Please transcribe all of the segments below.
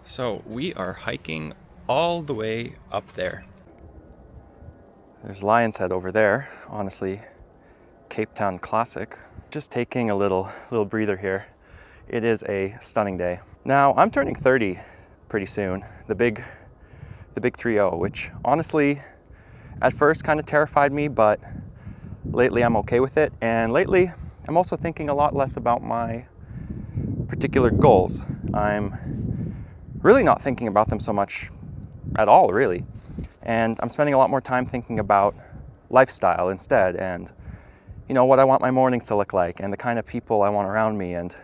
So we are hiking all the way up there. There's Lion's Head over there. Honestly, Cape Town classic. Just taking a little breather here. It is a stunning day. Now I'm turning 30 pretty soon. The big 30, which honestly at first kind of terrified me, but lately I'm okay with it. And lately I'm also thinking a lot less about my particular goals. I'm really not thinking about them so much at all, really. And I'm spending a lot more time thinking about lifestyle instead, and what I want my mornings to look like, and the kind of people I want around me, and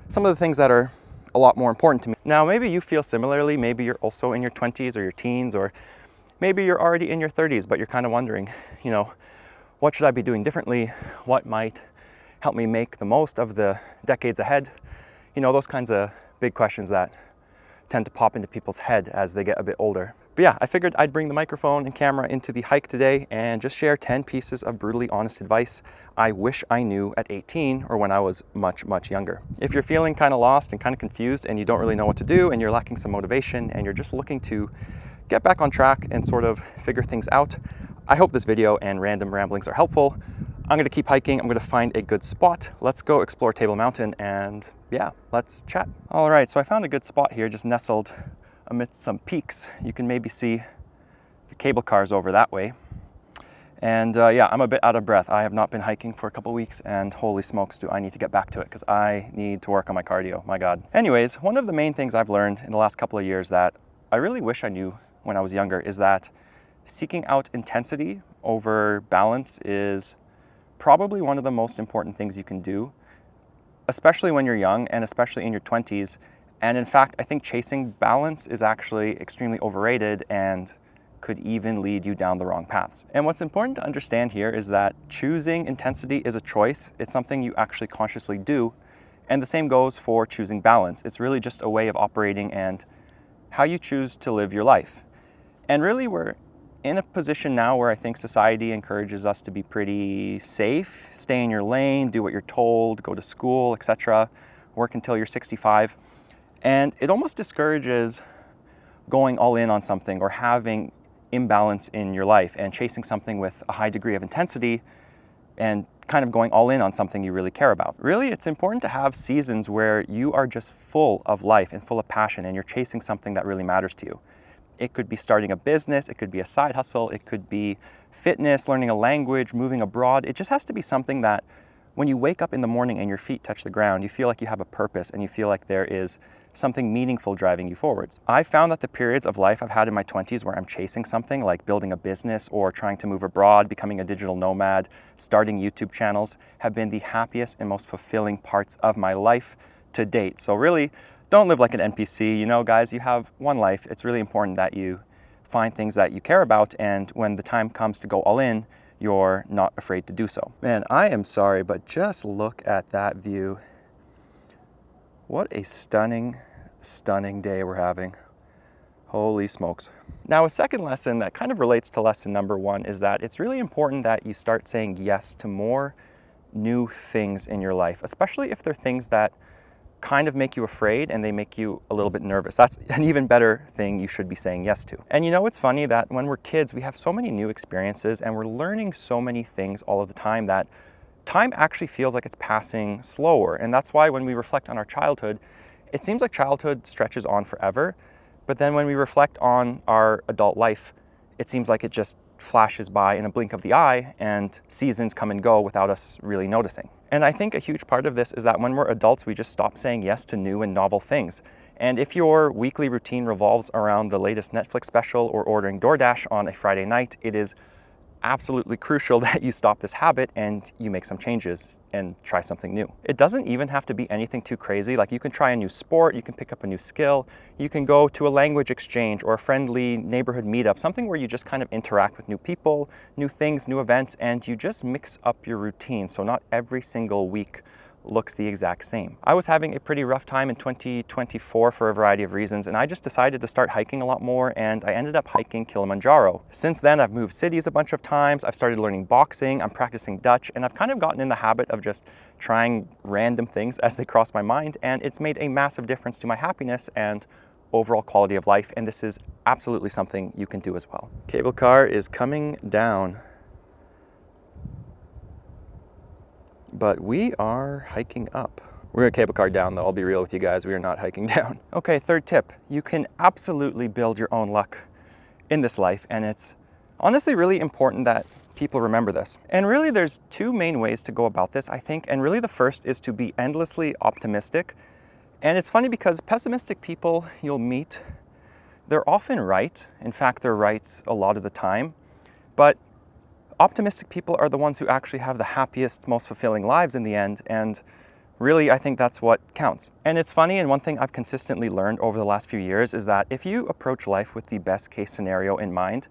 some of the things that are a lot more important to me. Now, maybe you feel similarly. Maybe you're also in your 20s or your teens, or maybe you're already in your 30s, but you're kind of wondering, what should I be doing differently? What might help me make the most of the decades ahead? Those kinds of big questions that tend to pop into people's head as they get a bit older. But yeah, I figured I'd bring the microphone and camera into the hike today and just share 10 pieces of brutally honest advice I wish I knew at 18 or when I was much, much younger. If you're feeling kind of lost and kind of confused and you don't really know what to do and you're lacking some motivation and you're just looking to get back on track and sort of figure things out, I hope this video and random ramblings are helpful. I'm gonna keep hiking. I'm gonna find a good spot. Let's go explore Table Mountain and yeah, let's chat. All right, so I found a good spot here, just nestled amidst some peaks. You can maybe see the cable cars over that way. And yeah, I'm a bit out of breath. I have not been hiking for a couple weeks, and holy smokes, do I need to get back to it because I need to work on my cardio, my God. Anyways, one of the main things I've learned in the last couple of years that I really wish I knew when I was younger is that seeking out intensity over balance is probably one of the most important things you can do, especially when you're young and especially in your 20s. And in fact, I think chasing balance is actually extremely overrated and could even lead you down the wrong paths. And what's important to understand here is that choosing intensity is a choice. It's something you actually consciously do. And the same goes for choosing balance. It's really just a way of operating and how you choose to live your life. And really, we're in a position now where I think society encourages us to be pretty safe, stay in your lane, do what you're told, go to school, etc., work until you're 65. And it almost discourages going all in on something or having imbalance in your life and chasing something with a high degree of intensity and kind of going all in on something you really care about. Really, it's important to have seasons where you are just full of life and full of passion and you're chasing something that really matters to you. It could be starting a business, it could be a side hustle, it could be fitness, learning a language, moving abroad. It just has to be something that when you wake up in the morning and your feet touch the ground, you feel like you have a purpose and you feel like there is something meaningful driving you forwards. I found that the periods of life I've had in my 20s where I'm chasing something like building a business or trying to move abroad, becoming a digital nomad, starting YouTube channels, have been the happiest and most fulfilling parts of my life to date. So really, don't live like an NPC. Guys, you have one life. It's really important that you find things that you care about, and when the time comes to go all in, you're not afraid to do so. Man, I am sorry, but just look at that view. What a stunning, stunning day we're having. Holy smokes. Now, a second lesson that kind of relates to lesson number one is that it's really important that you start saying yes to more new things in your life, especially if they're things that kind of make you afraid and they make you a little bit nervous. That's an even better thing you should be saying yes to. And it's funny that when we're kids, we have so many new experiences and we're learning so many things all of the time that time actually feels like it's passing slower. And that's why when we reflect on our childhood, it seems like childhood stretches on forever. But then when we reflect on our adult life, it seems like it just flashes by in a blink of the eye and seasons come and go without us really noticing. And I think a huge part of this is that when we're adults, we just stop saying yes to new and novel things. And if your weekly routine revolves around the latest Netflix special or ordering DoorDash on a Friday night, it is absolutely crucial that you stop this habit and you make some changes and try something new. It doesn't even have to be anything too crazy. Like, you can try a new sport, you can pick up a new skill, you can go to a language exchange or a friendly neighborhood meetup, something where you just kind of interact with new people, new things, new events, and you just mix up your routine so not every single week looks the exact same. I was having a pretty rough time in 2024 for a variety of reasons, and I just decided to start hiking a lot more, and I ended up hiking Kilimanjaro. Since then, I've moved cities a bunch of times, I've started learning boxing, I'm practicing Dutch, and I've kind of gotten in the habit of just trying random things as they cross my mind, and it's made a massive difference to my happiness and overall quality of life, and this is absolutely something you can do as well. Cable car is coming down, but we are hiking up. We're gonna cable car down though, I'll be real with you guys, we are not hiking down. Okay, third tip, you can absolutely build your own luck in this life, and it's honestly really important that people remember this. And really there's two main ways to go about this, I think, and really the first is to be endlessly optimistic. And it's funny because pessimistic people you'll meet, they're often right. In fact, they're right a lot of the time. But optimistic people are the ones who actually have the happiest, most fulfilling lives in the end. And really, I think that's what counts. And it's funny, and one thing I've consistently learned over the last few years is that if you approach life with the best case scenario in mind,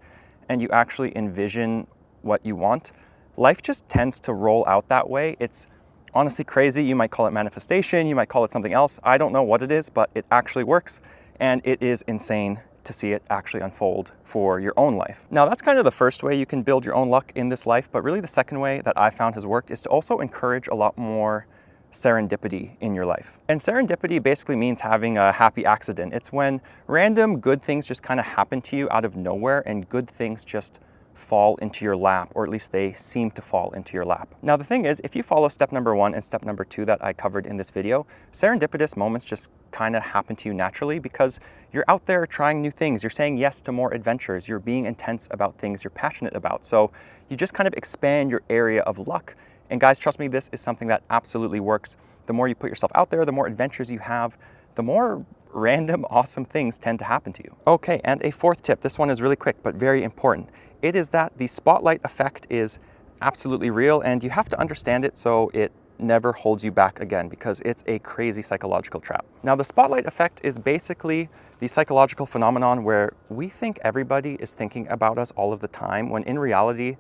and you actually envision what you want, life just tends to roll out that way. It's honestly crazy. You might call it manifestation, you might call it something else. I don't know what it is, but it actually works, and it is insane to see it actually unfold for your own life. Now, that's kind of the first way you can build your own luck in this life, but really the second way that I found has worked is to also encourage a lot more serendipity in your life. And serendipity basically means having a happy accident. It's when random good things just kind of happen to you out of nowhere, and good things just fall into your lap, or at least they seem to fall into your lap. Now, the thing is, if you follow step number 1 and step number 2 that I covered in this video, serendipitous moments just kind of happen to you naturally because you're out there trying new things. You're saying yes to more adventures. You're being intense about things you're passionate about. So you just kind of expand your area of luck. And guys, trust me, this is something that absolutely works. The more you put yourself out there, the more adventures you have, the more random, awesome things tend to happen to you. Okay, and a fourth tip. This one is really quick, but very important. It is that the spotlight effect is absolutely real, and you have to understand it so it never holds you back again, because it's a crazy psychological trap. Now, the spotlight effect is basically the psychological phenomenon where we think everybody is thinking about us all of the time, when in reality,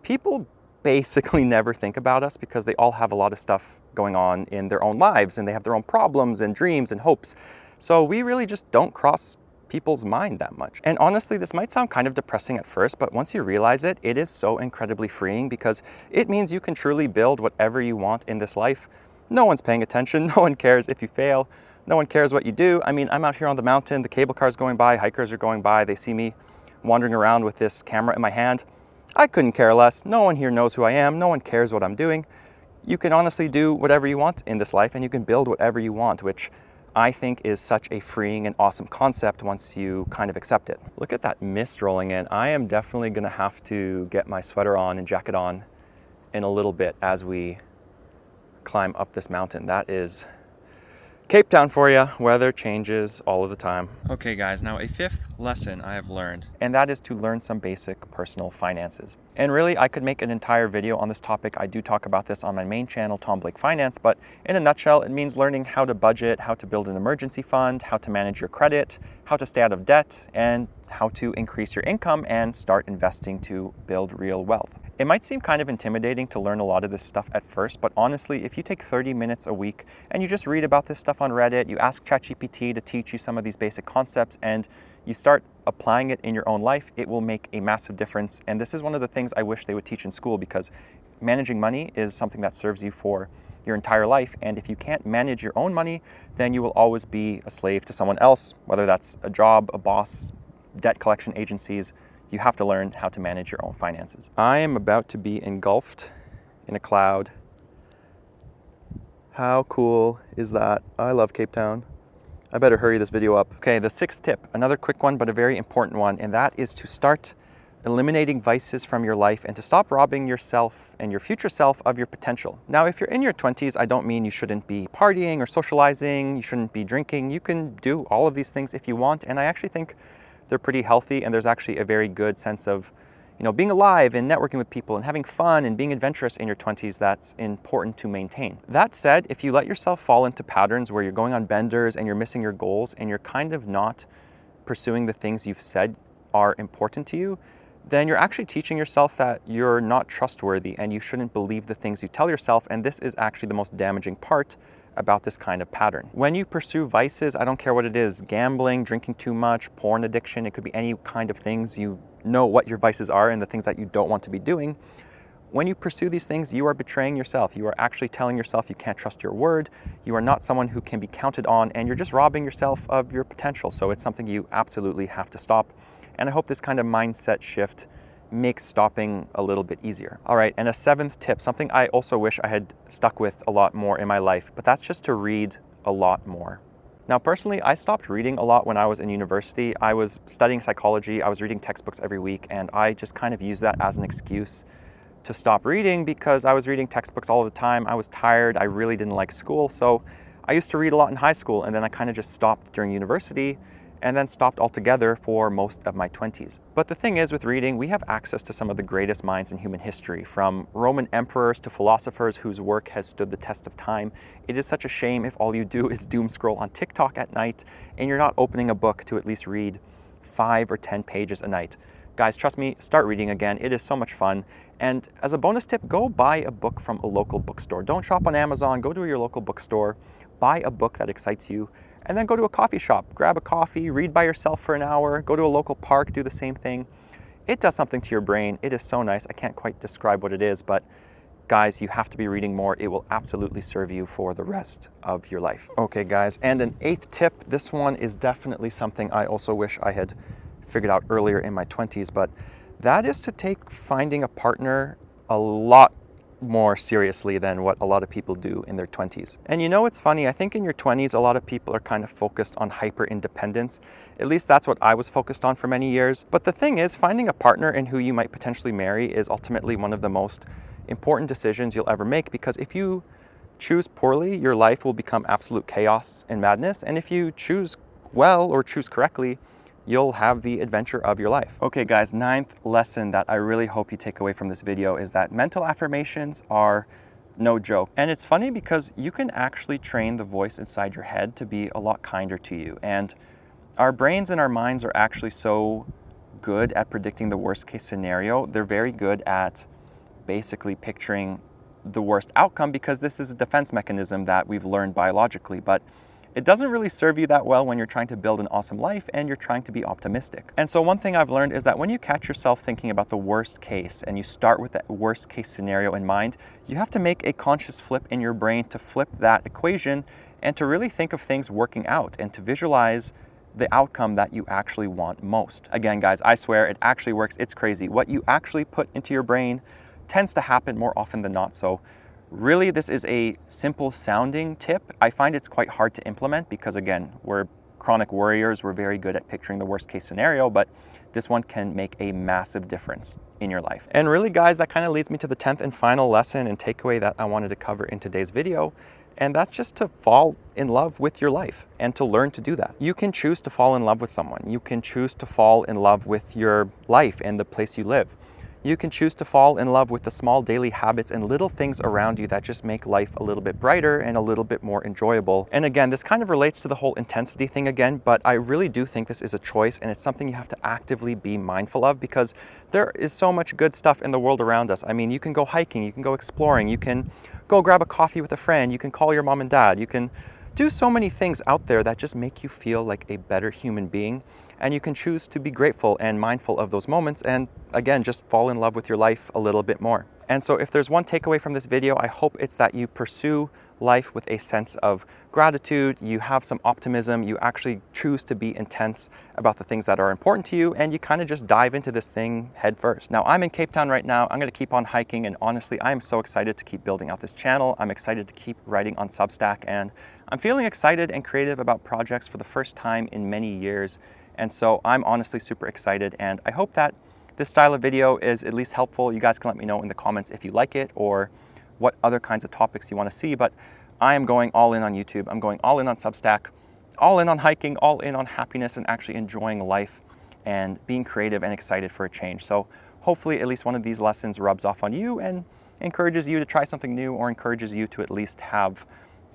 people basically never think about us because they all have a lot of stuff going on in their own lives, and they have their own problems and dreams and hopes. So we really just don't cross people's mind that much. And honestly, this might sound kind of depressing at first, but once you realize it, it is so incredibly freeing, because it means you can truly build whatever you want in this life. No one's paying attention. No one cares if you fail. No one cares what you do. I mean, I'm out here on the mountain, the cable car's going by, hikers are going by, they see me wandering around with this camera in my hand. I couldn't care less. No one here knows who I am. No one cares what I'm doing. You can honestly do whatever you want in this life, and you can build whatever you want, which I think is such a freeing and awesome concept once you kind of accept it. Look at that mist rolling in. I am definitely gonna have to get my sweater on and jacket on in a little bit as we climb up this mountain. That is Cape Town for you. Weather changes all of the time. Okay guys, now a fifth lesson I have learned, and that is to learn some basic personal finances. And really, I could make an entire video on this topic. I do talk about this on my main channel, Tom Blake Finance, but in a nutshell, it means learning how to budget, how to build an emergency fund, how to manage your credit, how to stay out of debt, and how to increase your income and start investing to build real wealth. It might seem kind of intimidating to learn a lot of this stuff at first, but honestly, if you take 30 minutes a week and you just read about this stuff on Reddit, you ask ChatGPT to teach you some of these basic concepts, and you start applying it in your own life, it will make a massive difference. And this is one of the things I wish they would teach in school, because managing money is something that serves you for your entire life. And if you can't manage your own money, then you will always be a slave to someone else, whether that's a job, a boss, debt collection agencies. You have to learn how to manage your own finances. I am about to be engulfed in a cloud. How cool is that? I love Cape Town. I better hurry this video up. Okay, the sixth tip, another quick one, but a very important one, and that is to start eliminating vices from your life and to stop robbing yourself and your future self of your potential. Now, if you're in your 20s, I don't mean you shouldn't be partying or socializing, you shouldn't be drinking. You can do all of these things if you want, and I actually think they're pretty healthy, and there's actually a very good sense of, being alive and networking with people and having fun and being adventurous in your 20s that's important to maintain. That said, if you let yourself fall into patterns where you're going on benders and you're missing your goals and you're kind of not pursuing the things you've said are important to you, then you're actually teaching yourself that you're not trustworthy and you shouldn't believe the things you tell yourself, and this is actually the most damaging part about this kind of pattern. When you pursue vices, I don't care what it is, gambling, drinking too much, porn addiction, it could be any kind of things, you know what your vices are and the things that you don't want to be doing. when you pursue these things, you are betraying yourself. You are actually telling yourself you can't trust your word. You are not someone who can be counted on, and you're just robbing yourself of your potential. So it's something you absolutely have to stop. And I hope this kind of mindset shift makes stopping a little bit easier. All right, and a 7th tip, something I also wish I had stuck with a lot more in my life, but that's just to read a lot more. Now, personally, I stopped reading a lot when I was in university. I was studying psychology, I was reading textbooks every week, and I just kind of used that as an excuse to stop reading because I was reading textbooks all the time. I was tired, I really didn't like school, so I used to read a lot in high school, and then I kind of just stopped during university, and then stopped altogether for most of my 20s. But the thing is, with reading, we have access to some of the greatest minds in human history, from Roman emperors to philosophers whose work has stood the test of time. It is such a shame if all you do is doom scroll on TikTok at night and you're not opening a book to at least read 5 or 10 pages a night. Guys, trust me, start reading again. It is so much fun. And as a bonus tip, go buy a book from a local bookstore. Don't shop on Amazon, go to your local bookstore, buy a book that excites you, and then go to a coffee shop, grab a coffee, read by yourself for an hour, go to a local park, do the same thing. It does something to your brain. It is so nice. I can't quite describe what it is, but guys, you have to be reading more. It will absolutely serve you for the rest of your life. Okay, guys, and an 8th tip. This one is definitely something I also wish I had figured out earlier in my 20s, but that is to take finding a partner a lot more seriously than what a lot of people do in their 20s. And you know, it's funny, I think in your 20s, a lot of people are kind of focused on hyper independence. At least that's what I was focused on for many years. But the thing is, finding a partner in who you might potentially marry is ultimately one of the most important decisions you'll ever make, because if you choose poorly, your life will become absolute chaos and madness. And if you choose well or choose correctly, you'll have the adventure of your life. Okay guys, 9th lesson that I really hope you take away from this video is that mental affirmations are no joke. And it's funny because you can actually train the voice inside your head to be a lot kinder to you. And our brains and our minds are actually so good at predicting the worst case scenario. They're very good at basically picturing the worst outcome because this is a defense mechanism that we've learned biologically. But it doesn't really serve you that well when you're trying to build an awesome life and you're trying to be optimistic. And so one thing I've learned is that when you catch yourself thinking about the worst case and you start with that worst case scenario in mind, you have to make a conscious flip in your brain to flip that equation and to really think of things working out and to visualize the outcome that you actually want most. Again, guys, I swear it actually works. It's crazy. What you actually put into your brain tends to happen more often than not. So really, this is a simple sounding tip. I find it's quite hard to implement because, again, we're chronic warriors. We're very good at picturing the worst case scenario, but this one can make a massive difference in your life. And really, guys, that kind of leads me to the 10th and final lesson and takeaway that I wanted to cover in today's video. And that's just to fall in love with your life and to learn to do that. You can choose to fall in love with someone. You can choose to fall in love with your life and the place you live. You can choose to fall in love with the small daily habits and little things around you that just make life a little bit brighter and a little bit more enjoyable. And again, this kind of relates to the whole intensity thing again, but I really do think this is a choice and it's something you have to actively be mindful of because there is so much good stuff in the world around us. I mean, you can go hiking, you can go exploring, you can go grab a coffee with a friend, you can call your mom and dad, you can do so many things out there that just make you feel like a better human being. And you can choose to be grateful and mindful of those moments and again, just fall in love with your life a little bit more. And so if there's one takeaway from this video, I hope it's that you pursue life with a sense of gratitude, you have some optimism, you actually choose to be intense about the things that are important to you, and you kind of just dive into this thing head first. Now, I'm in Cape Town right now. I'm going to keep on hiking, and honestly, I'm so excited to keep building out this channel. I'm excited to keep writing on Substack, and I'm feeling excited and creative about projects for the first time in many years. And so I'm honestly super excited, and I hope that this style of video is at least helpful. You guys can let me know in the comments if you like it or what other kinds of topics you want to see, but I am going all in on YouTube. I'm going all in on Substack, all in on hiking, all in on happiness and actually enjoying life and being creative and excited for a change. So hopefully at least one of these lessons rubs off on you and encourages you to try something new or encourages you to at least have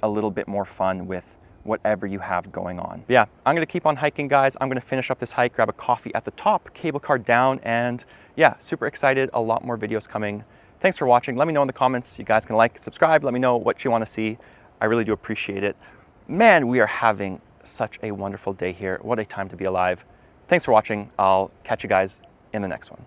a little bit more fun with whatever you have going on. But yeah, I'm gonna keep on hiking, guys. I'm gonna finish up this hike, grab a coffee at the top, cable car down, and yeah, super excited. A lot more videos coming. Thanks for watching. Let me know in the comments. You guys can like, subscribe, let me know what you wanna see. I really do appreciate it. Man, we are having such a wonderful day here. What a time to be alive. Thanks for watching. I'll catch you guys in the next one.